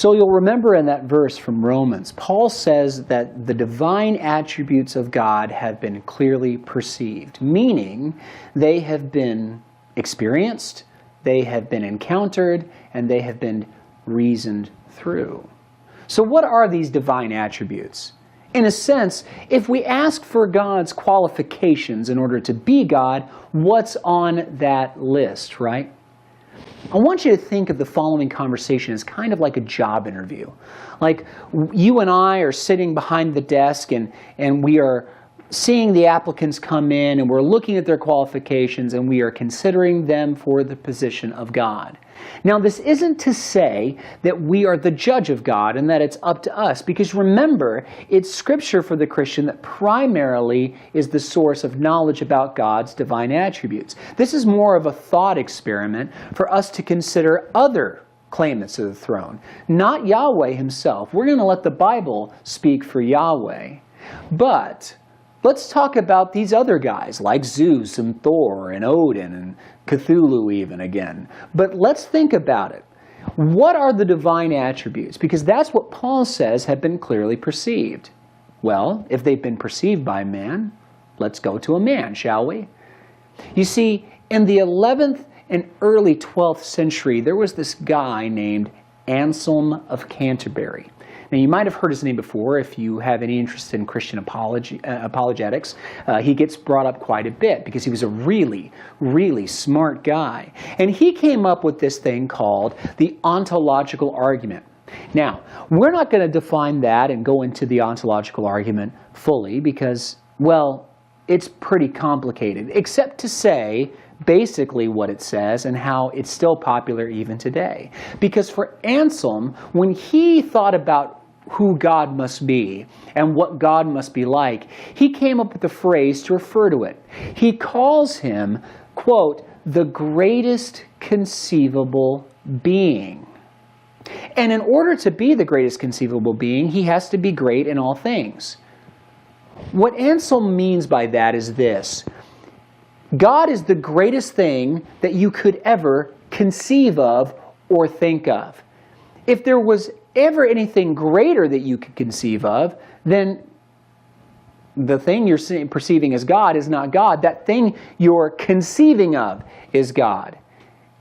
So you'll remember in that verse from Romans, Paul says that the divine attributes of God have been clearly perceived, meaning they have been experienced, they have been encountered, and they have been reasoned through. So what are these divine attributes? In a sense, if we ask for God's qualifications in order to be God, what's on that list, right? I want you to think of the following conversation as kind of like a job interview. Like you and I are sitting behind the desk and we are seeing the applicants come in and we're looking at their qualifications and we are considering them for the position of God. Now, this isn't to say that we are the judge of God and that it's up to us, because remember, it's Scripture for the Christian that primarily is the source of knowledge about God's divine attributes. This is more of a thought experiment for us to consider other claimants of the throne, not Yahweh himself. We're going to let the Bible speak for Yahweh. But let's talk about these other guys like Zeus and Thor and Odin and Cthulhu even again. But let's think about it. What are the divine attributes? Because that's what Paul says have been clearly perceived. Well, if they've been perceived by man, let's go to a man, shall we? You see, in the 11th and early 12th century, there was this guy named Anselm of Canterbury. Now, you might have heard his name before if you have any interest in Christian apologetics. He gets brought up quite a bit because he was a really, really smart guy. And he came up with this thing called the ontological argument. Now, we're not going to define that and go into the ontological argument fully because, well, it's pretty complicated, except to say basically what it says and how it's still popular even today. Because for Anselm, when he thought about who God must be and what God must be like, he came up with a phrase to refer to it. He calls him, quote, the greatest conceivable being. And in order to be the greatest conceivable being, he has to be great in all things. What Anselm means by that is this: God is the greatest thing that you could ever conceive of or think of. If there was ever anything greater that you could conceive of, then the thing you're perceiving as God is not God. That thing you're conceiving of is God.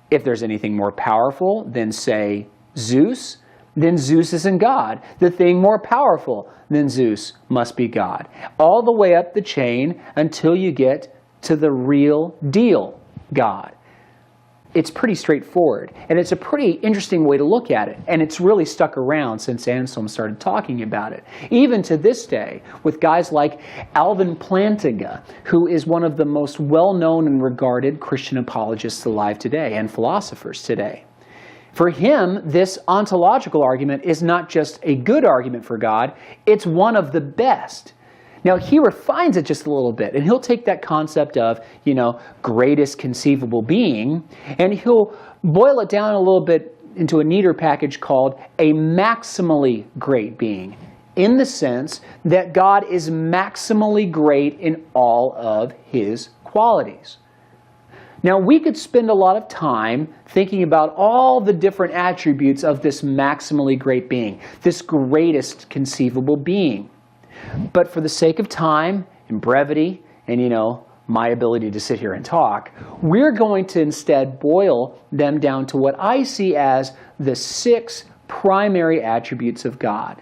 If there's anything more powerful than, say, Zeus, then Zeus isn't God. The thing more powerful than Zeus must be God. All the way up the chain until you get to the real deal God. It's pretty straightforward, and it's a pretty interesting way to look at it, and it's really stuck around since Anselm started talking about it. Even to this day, with guys like Alvin Plantinga, who is one of the most well-known and regarded Christian apologists alive today, and philosophers today. For him, this ontological argument is not just a good argument for God, it's one of the best. Now, he refines it just a little bit, and he'll take that concept of, greatest conceivable being, and he'll boil it down a little bit into a neater package called a maximally great being, in the sense that God is maximally great in all of his qualities. Now, we could spend a lot of time thinking about all the different attributes of this maximally great being, this greatest conceivable being. But for the sake of time and brevity and, my ability to sit here and talk, we're going to instead boil them down to what I see as the 6 primary attributes of God.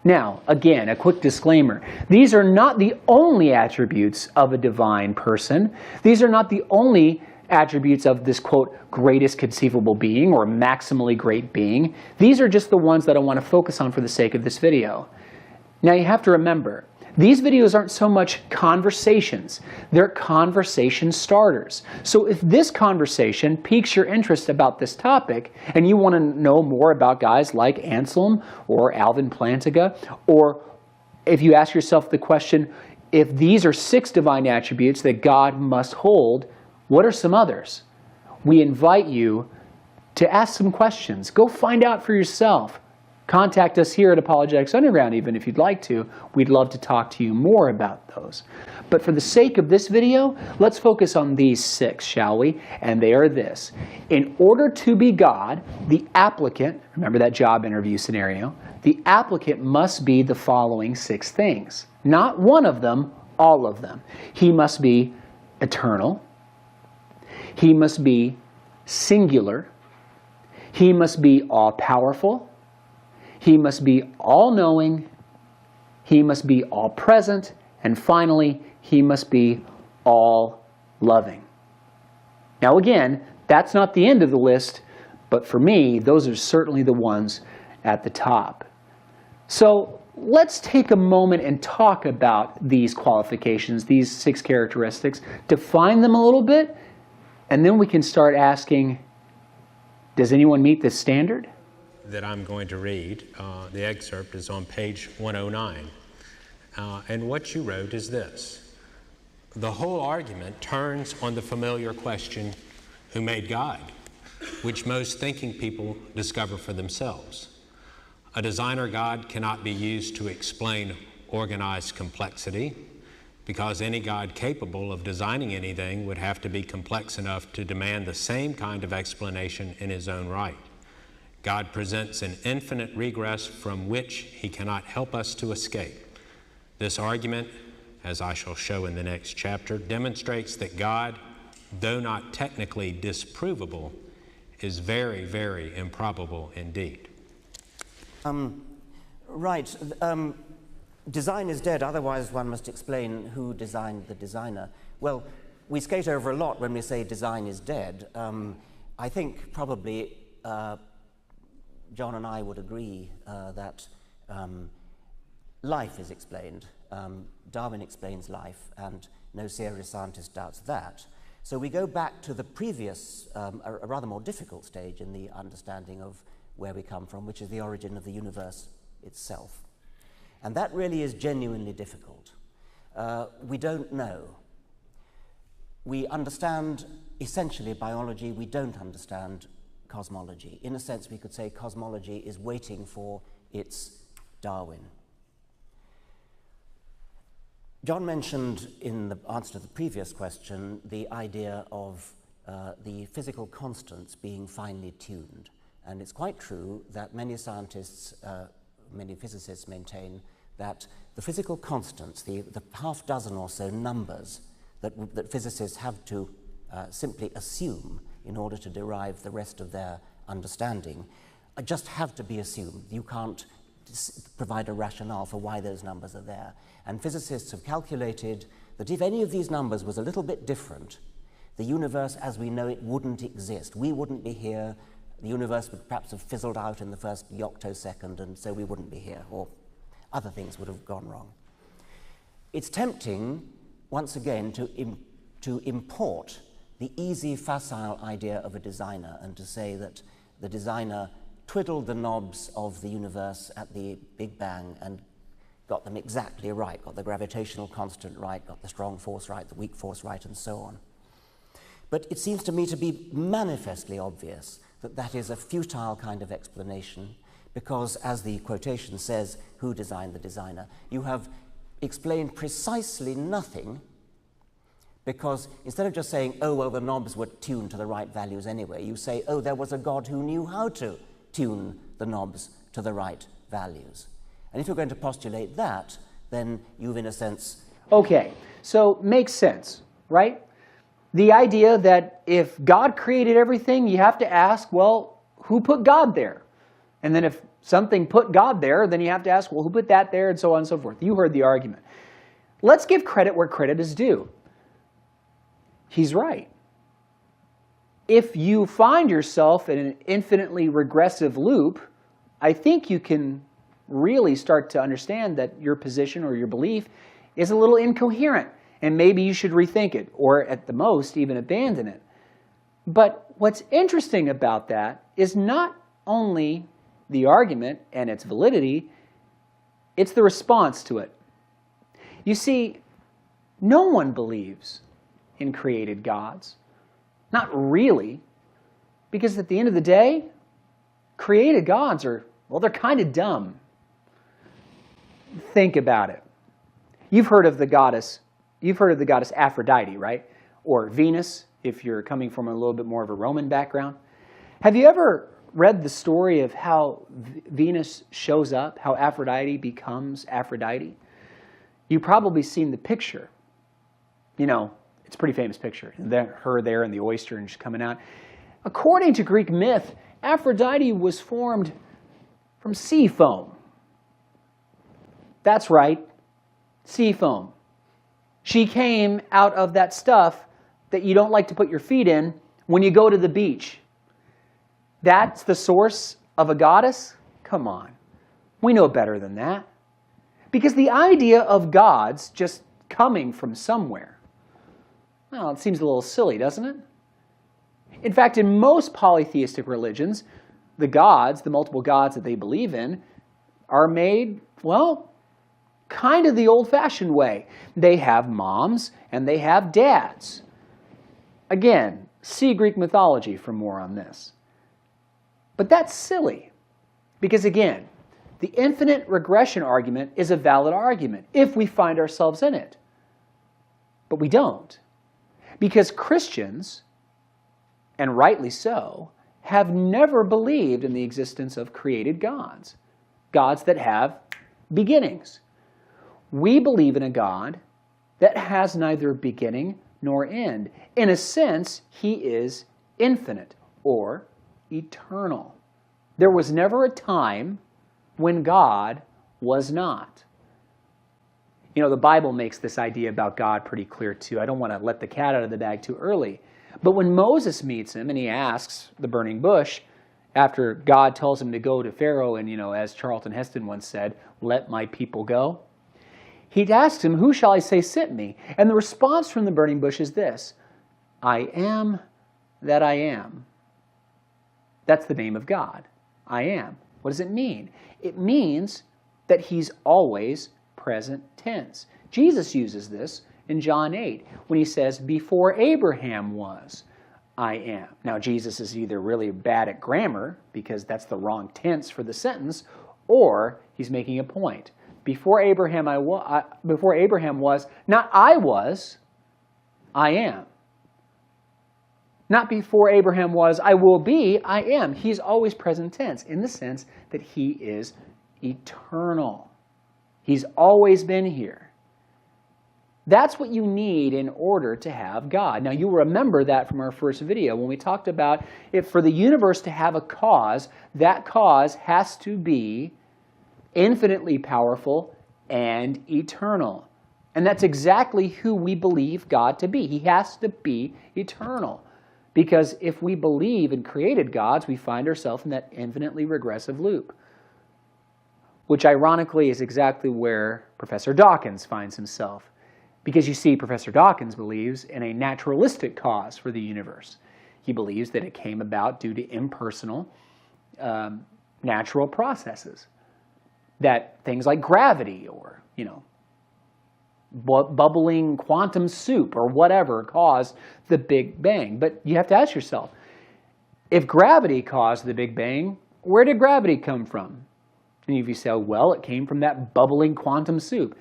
Now, again, a quick disclaimer. These are not the only attributes of a divine person. These are not the only attributes of this, quote, greatest conceivable being or maximally great being. These are just the ones that I want to focus on for the sake of this video. Now, you have to remember, these videos aren't so much conversations. They're conversation starters. So if this conversation piques your interest about this topic, and you want to know more about guys like Anselm or Alvin Plantinga, or if you ask yourself the question, if these are 6 divine attributes that God must hold, what are some others? We invite you to ask some questions. Go find out for yourself. Contact us here at Apologetics Underground even if you'd like to. We'd love to talk to you more about those. But for the sake of this video, let's focus on these 6, shall we? And they are this. In order to be God, the applicant, remember that job interview scenario, the applicant must be the following 6 things. Not one of them, all of them. He must be eternal. He must be singular. He must be all-powerful. He must be all-knowing. He must be all-present. And finally, he must be all-loving. Now again, that's not the end of the list, but for me, those are certainly the ones at the top. So let's take a moment and talk about these qualifications, these 6 characteristics, define them a little bit, and then we can start asking, does anyone meet this standard? That I'm going to read, the excerpt is on page 109. And what you wrote is this. The whole argument turns on the familiar question, who made God? Which most thinking people discover for themselves. A designer God cannot be used to explain organized complexity, because any God capable of designing anything would have to be complex enough to demand the same kind of explanation in his own right. God presents an infinite regress from which he cannot help us to escape. This argument, as I shall show in the next chapter, demonstrates that God, though not technically disprovable, is very, very improbable indeed. Right. Design is dead, otherwise one must explain who designed the designer. Well, we skate over a lot when we say design is dead. I think probably John and I would agree that life is explained. Darwin explains life, and no serious scientist doubts that. So we go back to the previous, a rather more difficult stage in the understanding of where we come from, which is the origin of the universe itself. And that really is genuinely difficult. We don't know. We understand essentially biology, we don't understand cosmology. In a sense, we could say cosmology is waiting for its Darwin. John mentioned in the answer to the previous question the idea of the physical constants being finely tuned. And it's quite true that many scientists, many physicists maintain that the physical constants, the half dozen or so numbers that physicists have to simply assume in order to derive the rest of their understanding, just have to be assumed. You can't provide a rationale for why those numbers are there. And physicists have calculated that if any of these numbers was a little bit different, the universe as we know it wouldn't exist. We wouldn't be here. The universe would perhaps have fizzled out in the first yoctosecond, and so we wouldn't be here, or other things would have gone wrong. It's tempting, once again, to import the easy, facile idea of a designer and to say that the designer twiddled the knobs of the universe at the Big Bang and got them exactly right, got the gravitational constant right, got the strong force right, the weak force right, and so on. But it seems to me to be manifestly obvious that that is a futile kind of explanation because, as the quotation says, who designed the designer? You have explained precisely nothing, because instead of just saying, oh, well, the knobs were tuned to the right values anyway, you say, oh, there was a God who knew how to tune the knobs to the right values. And if you're going to postulate that, then you've, in a sense... Okay, so makes sense, right? The idea that if God created everything, you have to ask, well, who put God there? And then if something put God there, then you have to ask, well, who put that there, and so on and so forth. You heard the argument. Let's give credit where credit is due. He's right. If you find yourself in an infinitely regressive loop, I think you can really start to understand that your position or your belief is a little incoherent, and maybe you should rethink it, or at the most, even abandon it. But what's interesting about that is not only the argument and its validity, it's the response to it. You see, no one believes in created gods. Not really, because at the end of the day, created gods are Well, they're kind of dumb. Think about it. You've heard of the goddess Aphrodite, right? Or Venus, if you're coming from a little bit more of a Roman background. Have you ever read the story of how Venus shows up, how Aphrodite becomes Aphrodite? You've probably seen the picture. You know, it's a pretty famous picture. Her there and the oyster and she's coming out. According to Greek myth, Aphrodite was formed from sea foam. That's right, sea foam. She came out of that stuff that you don't like to put your feet in when you go to the beach. That's the source of a goddess? Come on. We know better than that. Because the idea of gods just coming from somewhere, well, it seems a little silly, doesn't it? In fact, in most polytheistic religions, the gods, the multiple gods that they believe in, are made, well, kind of the old-fashioned way. They have moms and they have dads. Again, see Greek mythology for more on this. But that's silly because, again, the infinite regression argument is a valid argument if we find ourselves in it. But we don't. Because Christians, and rightly so, have never believed in the existence of created gods. Gods that have beginnings. We believe in a God that has neither beginning nor end. In a sense, he is infinite or eternal. There was never a time when God was not. You know, the Bible makes this idea about God pretty clear too. I don't want to let the cat out of the bag too early. But when Moses meets him and he asks the burning bush, after God tells him to go to Pharaoh and, you know, as Charlton Heston once said, let my people go, he asks him, who shall I say sent me? And the response from the burning bush is this, I am that I am. That's the name of God. I am. What does it mean? It means that he's always present tense. Jesus uses this in John 8 when he says, before Abraham was, I am. Now, Jesus is either really bad at grammar, because that's the wrong tense for the sentence, or he's making a point. Before Abraham was, not I was, I am. Not before Abraham was, I will be, I am. He's always present tense in the sense that he is eternal. He's always been here. That's what you need in order to have God. Now, you remember that from our first video when we talked about if for the universe to have a cause, that cause has to be infinitely powerful and eternal. And that's exactly who we believe God to be. He has to be eternal. Because if we believe in created gods, we find ourselves in that infinitely regressive loop. Which ironically is exactly where Professor Dawkins finds himself. Because you see, Professor Dawkins believes in a naturalistic cause for the universe. He believes that it came about due to impersonal, natural processes. That things like gravity or, you know, bubbling quantum soup or whatever caused the Big Bang. But you have to ask yourself, if gravity caused the Big Bang, where did gravity come from? And if you say, well, it came from that bubbling quantum soup.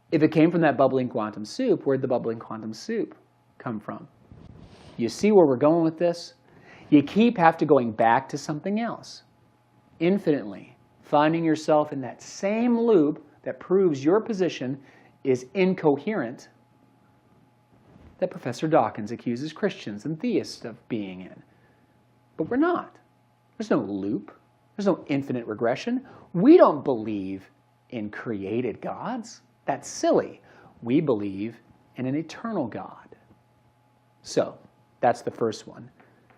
If it came from that bubbling quantum soup, where did the bubbling quantum soup come from? You see where we're going with this? You have to going back to something else. Infinitely. Finding yourself in that same loop that proves your position is incoherent that Professor Dawkins accuses Christians and theists of being in. But we're not. There's no loop. There's no infinite regression. We don't believe in created gods. That's silly. We believe in an eternal God. So, that's the first one.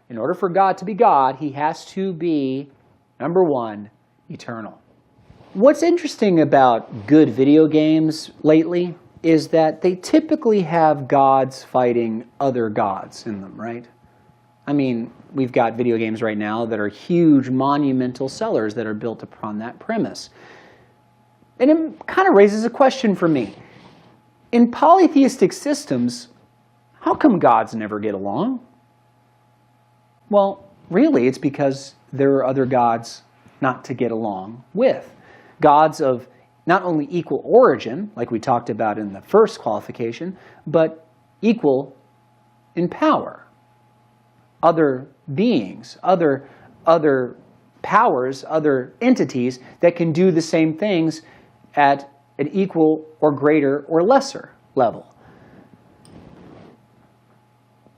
In order for God to be God, he has to be, number one, eternal. What's interesting about good video games lately is that they typically have gods fighting other gods in them, right? I mean, we've got video games right now that are huge monumental sellers that are built upon that premise. And it kind of raises a question for me. In polytheistic systems, how come gods never get along? Well, really, it's because there are other gods not to get along with. Gods of not only equal origin, like we talked about in the first qualification, but equal in power. Other beings, other powers, other entities that can do the same things at an equal or greater or lesser level.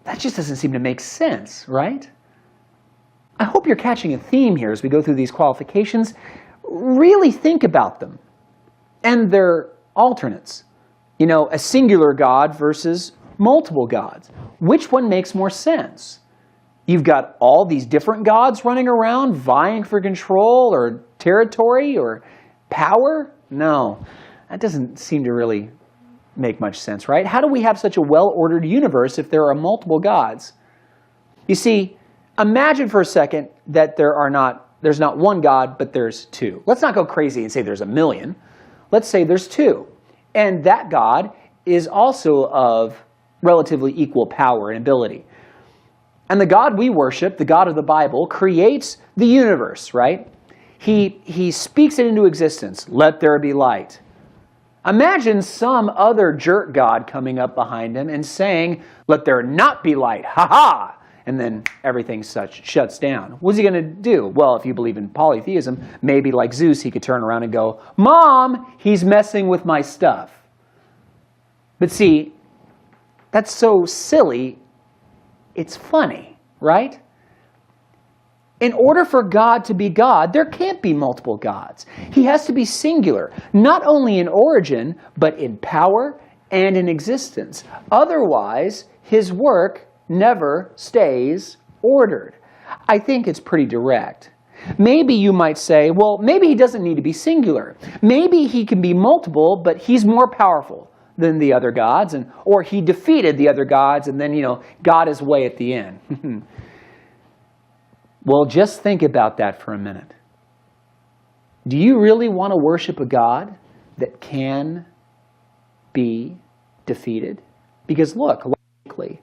That just doesn't seem to make sense, right? I hope you're catching a theme here as we go through these qualifications. Really think about them and their alternates. You know, a singular God versus multiple gods. Which one makes more sense? You've got all these different gods running around vying for control or territory or power? No, that doesn't seem to really make much sense, right? How do we have such a well-ordered universe if there are multiple gods? You see, imagine for a second that there's not one God, but there's two. Let's not go crazy and say there's a million. Let's say there's two. And that God is also of relatively equal power and ability. And the God we worship, the God of the Bible, creates the universe, right? He speaks it into existence. Let there be light. Imagine some other jerk god coming up behind him and saying, let there not be light. Ha ha! And then everything shuts down. What's he going to do? Well, if you believe in polytheism, maybe like Zeus, he could turn around and go, Mom, he's messing with my stuff. But see, that's so silly, it's funny, right? In order for God to be God, there can't be multiple gods. He has to be singular, not only in origin, but in power and in existence. Otherwise, his work never stays ordered. I think it's pretty direct. Maybe you might say, well, maybe he doesn't need to be singular. Maybe he can be multiple, but he's more powerful than the other gods, or he defeated the other gods and then, got his way at the end. Well, just think about that for a minute. Do you really want to worship a God that can be defeated? Because look, logically,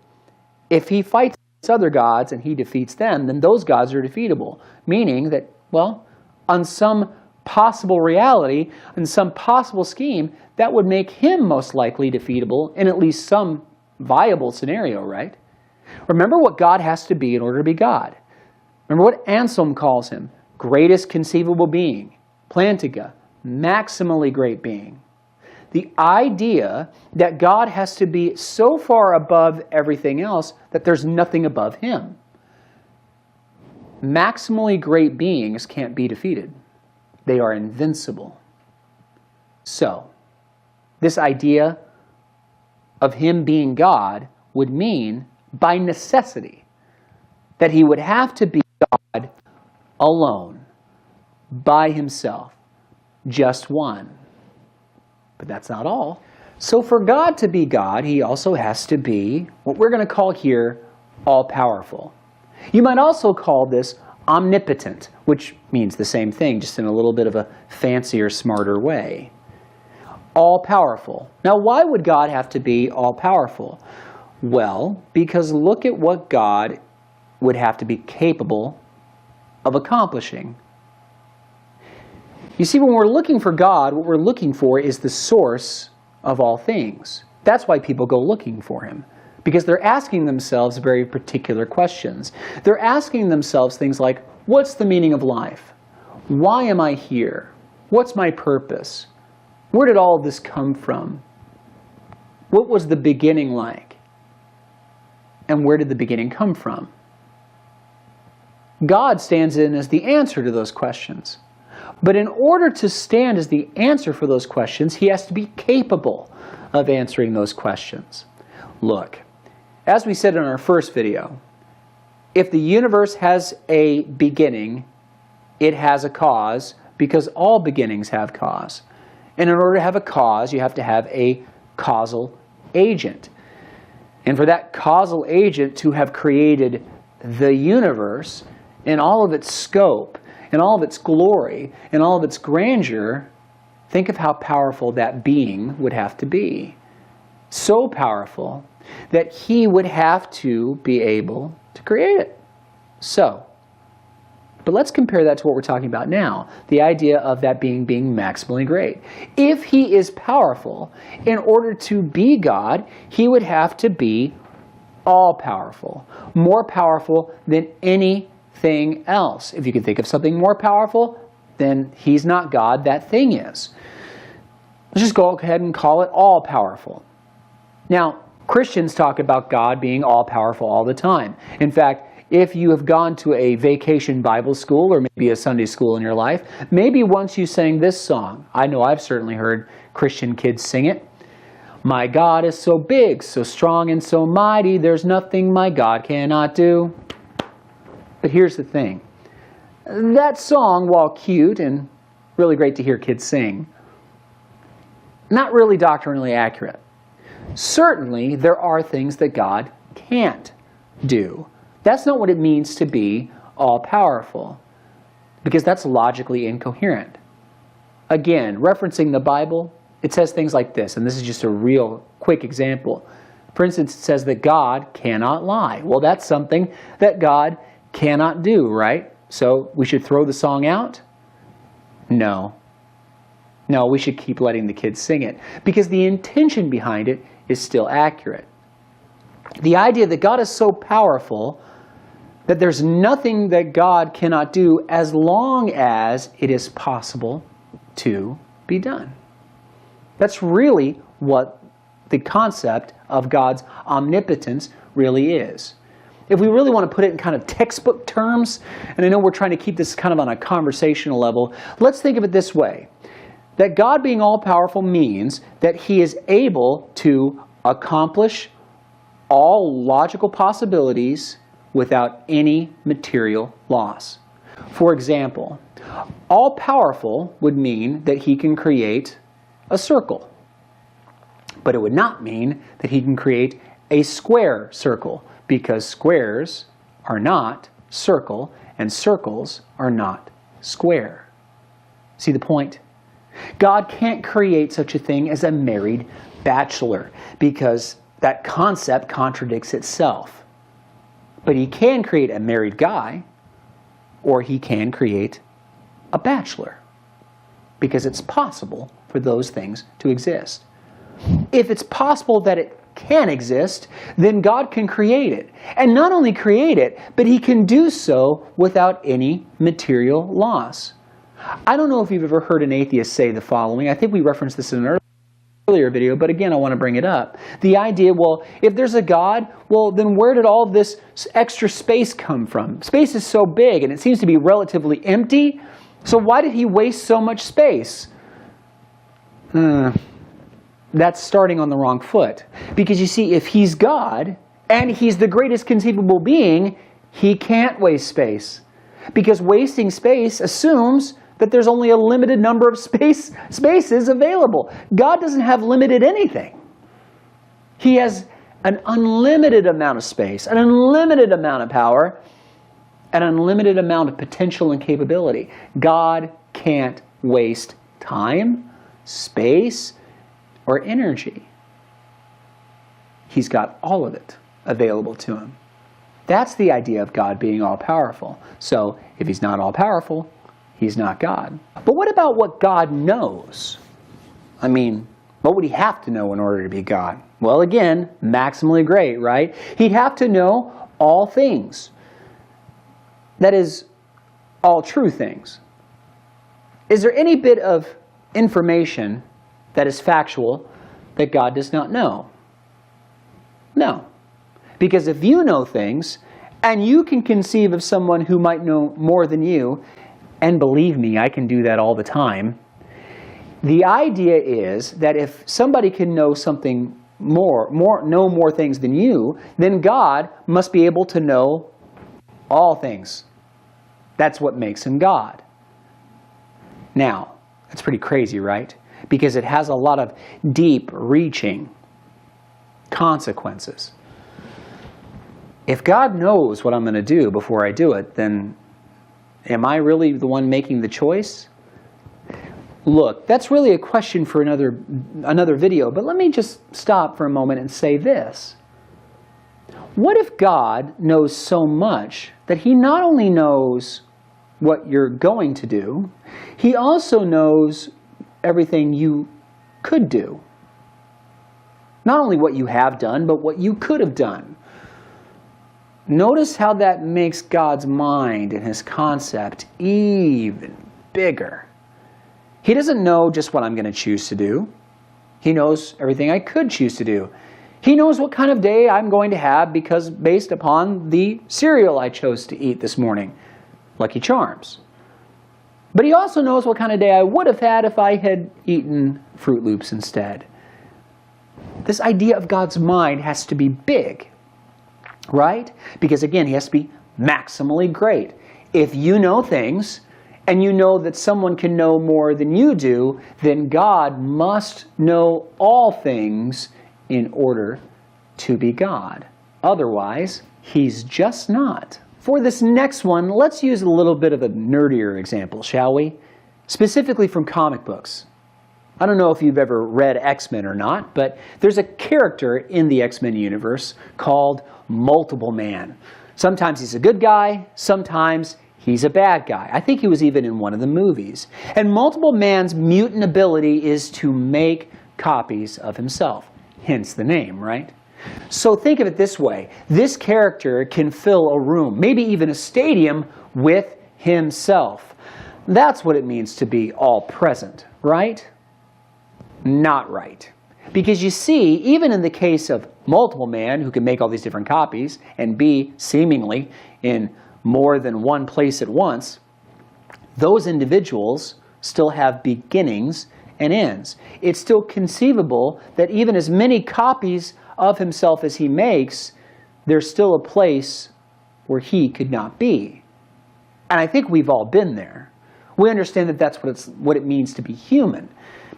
if he fights other gods and he defeats them, then those gods are defeatable. Meaning that, well, on some possible reality, in some possible scheme, that would make him most likely defeatable in at least some viable scenario, right? Remember what God has to be in order to be God. Remember what Anselm calls him, greatest conceivable being, plantiga, maximally great being. The idea that God has to be so far above everything else that there's nothing above him. Maximally great beings can't be defeated. They are invincible. So, this idea of him being God would mean, by necessity, that he would have to be God alone, by himself, just one. But that's not all. So for God to be God, he also has to be what we're going to call here all-powerful. You might also call this omnipotent, which means the same thing, just in a little bit of a fancier, smarter way. All-powerful. Now, why would God have to be all-powerful? Well, because look at what God would have to be capable of accomplishing. You see, when we're looking for God, what we're looking for is the source of all things. That's why people go looking for him, because they're asking themselves very particular questions. They're asking themselves things like, what's the meaning of life? Why am I here? What's my purpose? Where did all of this come from? What was the beginning like? And where did the beginning come from? God stands in as the answer to those questions. But in order to stand as the answer for those questions, he has to be capable of answering those questions. Look, as we said in our first video, if the universe has a beginning, it has a cause, because all beginnings have cause. And in order to have a cause, you have to have a causal agent. And for that causal agent to have created the universe in all of its scope, in all of its glory, in all of its grandeur, think of how powerful that being would have to be. So powerful that he would have to be able to create it. So, But let's compare that to what we're talking about now, the idea of that being maximally great. If he is powerful, in order to be God, he would have to be all-powerful, more powerful than anything else. If you can think of something more powerful, then he's not God, that thing is. Let's just go ahead and call it all-powerful. Now, Christians talk about God being all-powerful all the time. In fact, if you have gone to a vacation Bible school or maybe a Sunday school in your life, maybe once you sang this song. I know I've certainly heard Christian kids sing it. My God is so big, so strong, and so mighty, there's nothing my God cannot do. But here's the thing. That song, while cute and really great to hear kids sing, not really doctrinally accurate. Certainly, there are things that God can't do. That's not what it means to be all-powerful, because that's logically incoherent. Again, referencing the Bible, it says things like this, and this is just a real quick example. For instance, it says that God cannot lie. Well, that's something that God cannot do, right? So we should throw the song out? No. No, we should keep letting the kids sing it, because the intention behind it is still accurate. The idea that God is so powerful that there's nothing that God cannot do as long as it is possible to be done. That's really what the concept of God's omnipotence really is. If we really want to put it in kind of textbook terms, and I know we're trying to keep this kind of on a conversational level, let's think of it this way. That God being all-powerful means that he is able to accomplish all logical possibilities without any material loss. For example, all-powerful would mean that he can create a circle. But it would not mean that he can create a square circle, because squares are not circle, and circles are not square. See the point? God can't create such a thing as a married bachelor, because that concept contradicts itself. But he can create a married guy, or he can create a bachelor, because it's possible for those things to exist. If it's possible that it can exist, then God can create it. And not only create it, but he can do so without any material loss. I don't know if you've ever heard an atheist say the following. I think we referenced this in an earlier video, but again, I want to bring it up. The idea, well, if there's a God, well, then where did all this extra space come from? Space is so big, and it seems to be relatively empty, so why did he waste so much space? That's starting on the wrong foot. Because you see, if he's God, and he's the greatest conceivable being, he can't waste space. Because wasting space assumes that there's only a limited number of spaces available. God doesn't have limited anything. He has an unlimited amount of space, an unlimited amount of power, an unlimited amount of potential and capability. God can't waste time, space, or energy. He's got all of it available to him. That's the idea of God being all-powerful. So, if he's not all-powerful, he's not God. But what about what God knows? I mean, what would he have to know in order to be God? Well, again, maximally great, right? He'd have to know all things. That is, all true things. Is there any bit of information that is factual that God does not know? No. Because if you know things, and you can conceive of someone who might know more than you, and believe me, I can do that all the time, the idea is that if somebody can know something know more things than you, then God must be able to know all things. That's what makes him God. Now, that's pretty crazy, right? Because it has a lot of deep-reaching consequences. If God knows what I'm going to do before I do it, then am I really the one making the choice? Look, that's really a question for another video, but let me just stop for a moment and say this. What if God knows so much that he not only knows what you're going to do. He also knows everything you could do. Not only what you have done, but what you could have done. Notice how that makes God's mind and His concept even bigger. He doesn't know just what I'm going to choose to do. He knows everything I could choose to do. He knows what kind of day I'm going to have because based upon the cereal I chose to eat this morning, Lucky Charms. But He also knows what kind of day I would have had if I had eaten Fruit Loops instead. This idea of God's mind has to be big, right? Because again, He has to be maximally great. If you know things, and you know that someone can know more than you do, then God must know all things in order to be God. Otherwise, He's just not. For this next one, let's use a little bit of a nerdier example, shall we? Specifically from comic books. I don't know if you've ever read X-Men or not, but there's a character in the X-Men universe called Multiple Man. Sometimes he's a good guy, sometimes he's a bad guy. I think he was even in one of the movies. And Multiple Man's mutant ability is to make copies of himself. Hence the name, right? So think of it this way. This character can fill a room, maybe even a stadium, with himself. That's what it means to be all present, right? Not right. Because you see, even in the case of Multiple Man, who can make all these different copies and be seemingly in more than one place at once, those individuals still have beginnings and ends. It's still conceivable that even as many copies of himself as he makes, there's still a place where he could not be. And I think we've all been there. We understand that that's what it means to be human.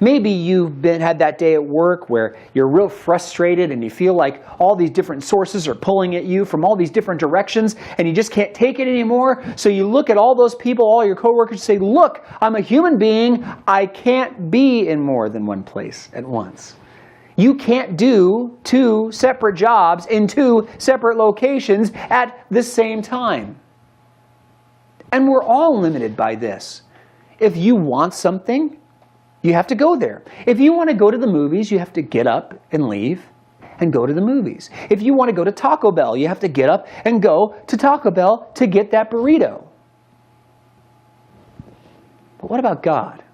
Maybe you've had that day at work where you're real frustrated and you feel like all these different sources are pulling at you from all these different directions and you just can't take it anymore. So you look at all those people, all your coworkers, and say, look, I'm a human being. I can't be in more than one place at once. You can't do 2 separate jobs in 2 separate locations at the same time. And we're all limited by this. If you want something, you have to go there. If you want to go to the movies, you have to get up and leave and go to the movies. If you want to go to Taco Bell, you have to get up and go to Taco Bell to get that burrito. But what about God?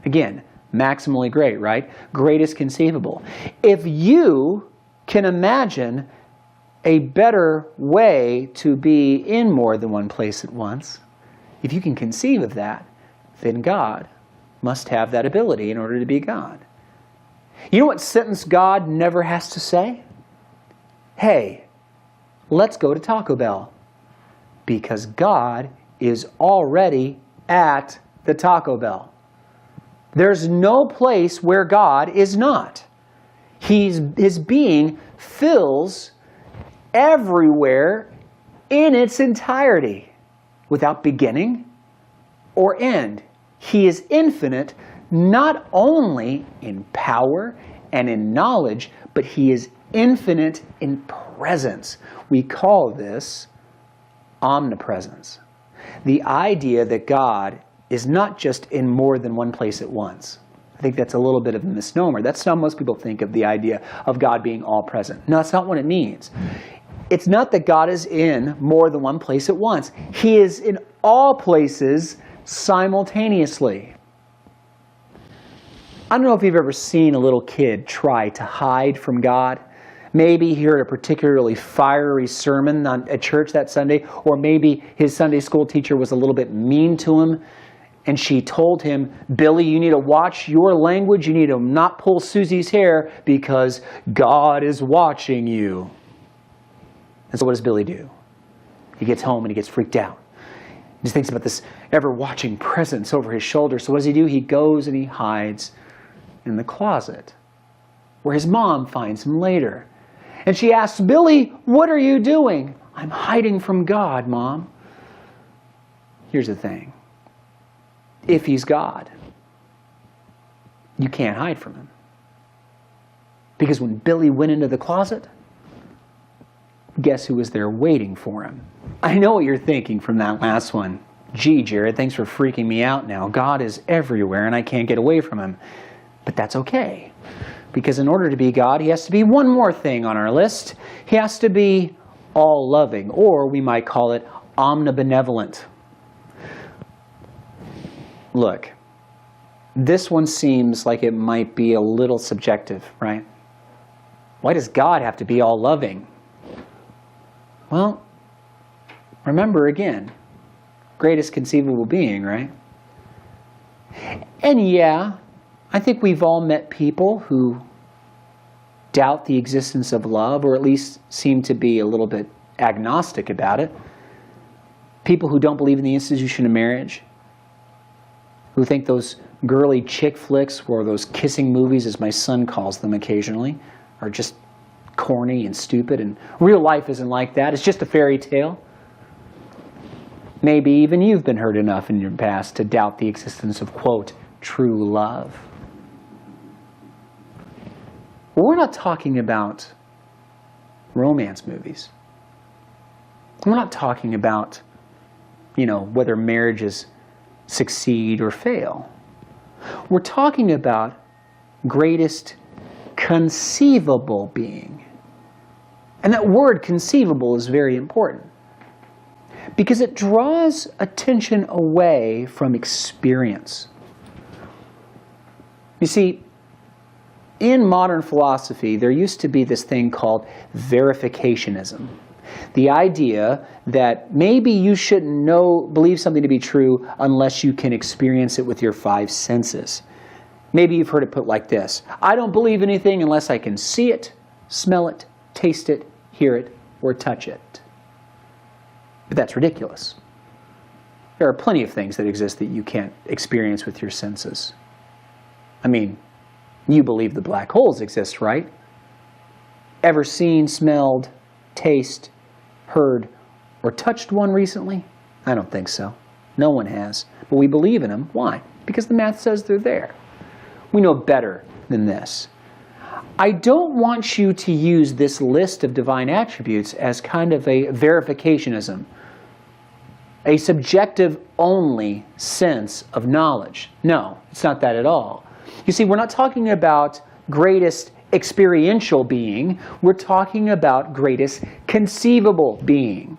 Again, maximally great, right? Greatest conceivable. If you can imagine a better way to be in more than one place at once, if you can conceive of that, then God must have that ability in order to be God. You know what sentence God never has to say? Hey, let's go to Taco Bell. Because God is already at the Taco Bell. There's no place where God is not. His being fills everywhere in its entirety, without beginning or end. He is infinite, not only in power and in knowledge, but He is infinite in presence. We call this omnipresence. The idea that God is not just in more than one place at once. I think that's a little bit of a misnomer. That's how most people think of the idea of God being all present. No, that's not what it means. It's not that God is in more than one place at once. He is in all places simultaneously. I don't know if you've ever seen a little kid try to hide from God. Maybe he heard a particularly fiery sermon at church that Sunday, or maybe his Sunday school teacher was a little bit mean to him, and she told him, Billy, you need to watch your language. You need to not pull Susie's hair because God is watching you. And so what does Billy do? He gets home and he gets freaked out. He just thinks about this ever-watching presence over his shoulder. So what does he do? He goes and he hides in the closet, where his mom finds him later. And she asks, Billy, what are you doing? I'm hiding from God, Mom. Here's the thing. If He's God, you can't hide from Him. Because when Billy went into the closet, guess who was there waiting for him? I know what you're thinking from that last one. Gee, Jared, thanks for freaking me out now. God is everywhere and I can't get away from him. But that's okay. Because in order to be God, he has to be one more thing on our list. He has to be all-loving, or we might call it omnibenevolent. Look, this one seems like it might be a little subjective, right? Why does God have to be all-loving? Well, remember again, greatest conceivable being, right? And yeah, I think we've all met people who doubt the existence of love, or at least seem to be a little bit agnostic about it. People who don't believe in the institution of marriage, who think those girly chick flicks, or those kissing movies, as my son calls them occasionally, are just corny and stupid, and real life isn't like that. It's just a fairy tale. Maybe even you've been hurt enough in your past to doubt the existence of, quote, true love. Well, we're not talking about romance movies. We're not talking about, whether marriages succeed or fail. We're talking about greatest conceivable being. And that word conceivable is very important because it draws attention away from experience. You see, in modern philosophy, there used to be this thing called verificationism. The idea that maybe you shouldn't believe something to be true unless you can experience it with your five senses. Maybe you've heard it put like this: I don't believe anything unless I can see it, smell it, taste it, hear it, or touch it. But that's ridiculous. There are plenty of things that exist that you can't experience with your senses. I mean, you believe the black holes exist, right? Ever seen, smelled, tasted, heard, or touched one recently? I don't think so. No one has. But we believe in them. Why? Because the math says they're there. We know better than this. I don't want you to use this list of divine attributes as kind of a verificationism, a subjective-only sense of knowledge. No, it's not that at all. You see, we're not talking about greatest experiential being. We're talking about greatest conceivable being.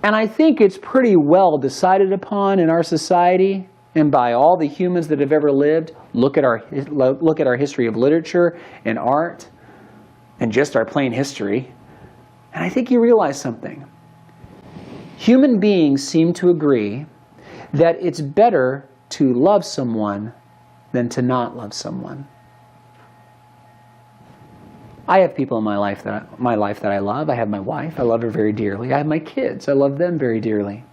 And I think it's pretty well decided upon in our society and by all the humans that have ever lived. Look at our history of literature and art and just our plain history. And I think you realize something. Human beings seem to agree that it's better to love someone than to not love someone. I have people in my life that I love. I have my wife. I love her very dearly. I have my kids. I love them very dearly.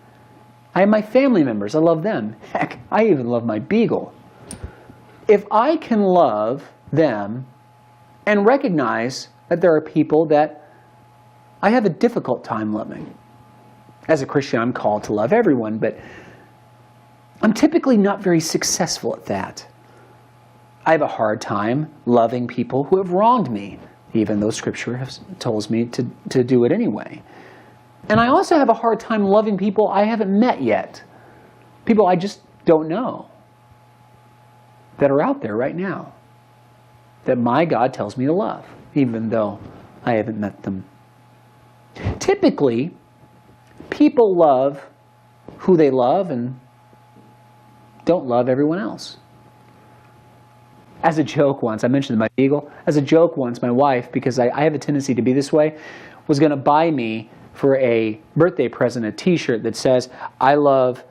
I have my family members. I love them. Heck, I even love my beagle. If I can love them and recognize that there are people that I have a difficult time loving. As a Christian, I'm called to love everyone, but I'm typically not very successful at that. I have a hard time loving people who have wronged me, even though Scripture tells me to do it anyway. And I also have a hard time loving people I haven't met yet. People I just don't know that are out there right now that my God tells me to love, even though I haven't met them. Typically, people love who they love and don't love everyone else. As a joke once, I mentioned my beagle, as a joke once, my wife, because I have a tendency to be this way, was going to buy me for a birthday present a t-shirt that says, I love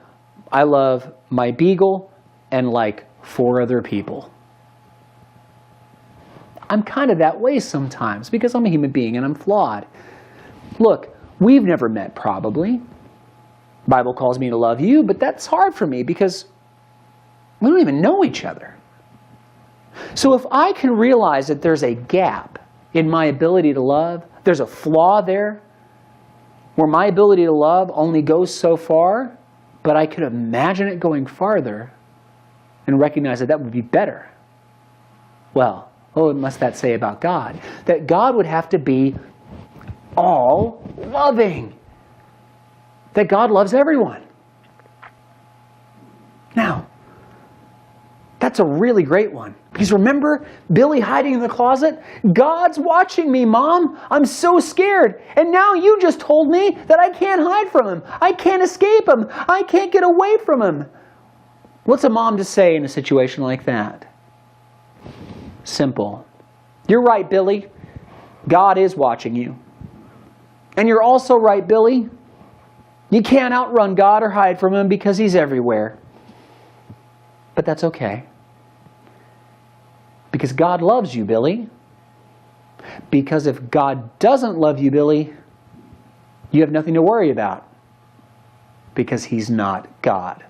my beagle and like 4 other people. I'm kind of that way sometimes because I'm a human being and I'm flawed. Look, we've never met probably. The Bible calls me to love you, but that's hard for me because we don't even know each other. So if I can realize that there's a gap in my ability to love, there's a flaw there, where my ability to love only goes so far, but I could imagine it going farther and recognize that that would be better. Well, what must that say about God? That God would have to be all loving. That God loves everyone. That's a really great one. Because remember Billy hiding in the closet? God's watching me, Mom. I'm so scared. And now you just told me that I can't hide from him. I can't escape him. I can't get away from him. What's a mom to say in a situation like that? Simple. You're right, Billy. God is watching you. And you're also right, Billy. You can't outrun God or hide from him because he's everywhere. But that's okay. Because God loves you, Billy. Because if God doesn't love you, Billy, you have nothing to worry about. Because he's not God.